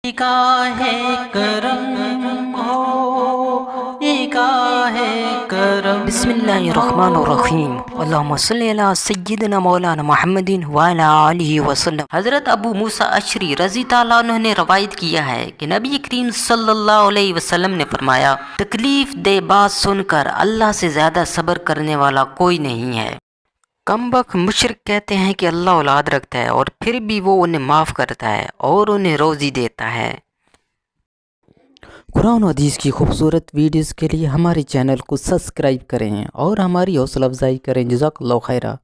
نگاہ کرم ہو، نگاہ کرم۔ بسم اللہ الرحمن الرحیم، اللہم صلی علی سیدنا مولانا محمد وعلی آلہ وسلم۔ حضرت ابو موسیٰ اشعری رضی اللہ عنہ نے روایت کیا ہے کہ نبی کریم صلی اللہ علیہ وسلم نے فرمایا، تکلیف دہ بات سن کر اللہ سے زیادہ صبر کرنے والا کوئی نہیں ہے۔ کم بخت مشرک کہتے ہیں کہ اللہ اولاد رکھتا ہے اور پھر بھی وہ انہیں معاف کرتا ہے اور انہیں روزی دیتا ہے۔ قرآن و حدیث کی خوبصورت ویڈیوز کے لیے ہمارے چینل کو سبسکرائب کریں اور ہماری حوصلہ افزائی کریں۔ جزاک اللہ خیرہ۔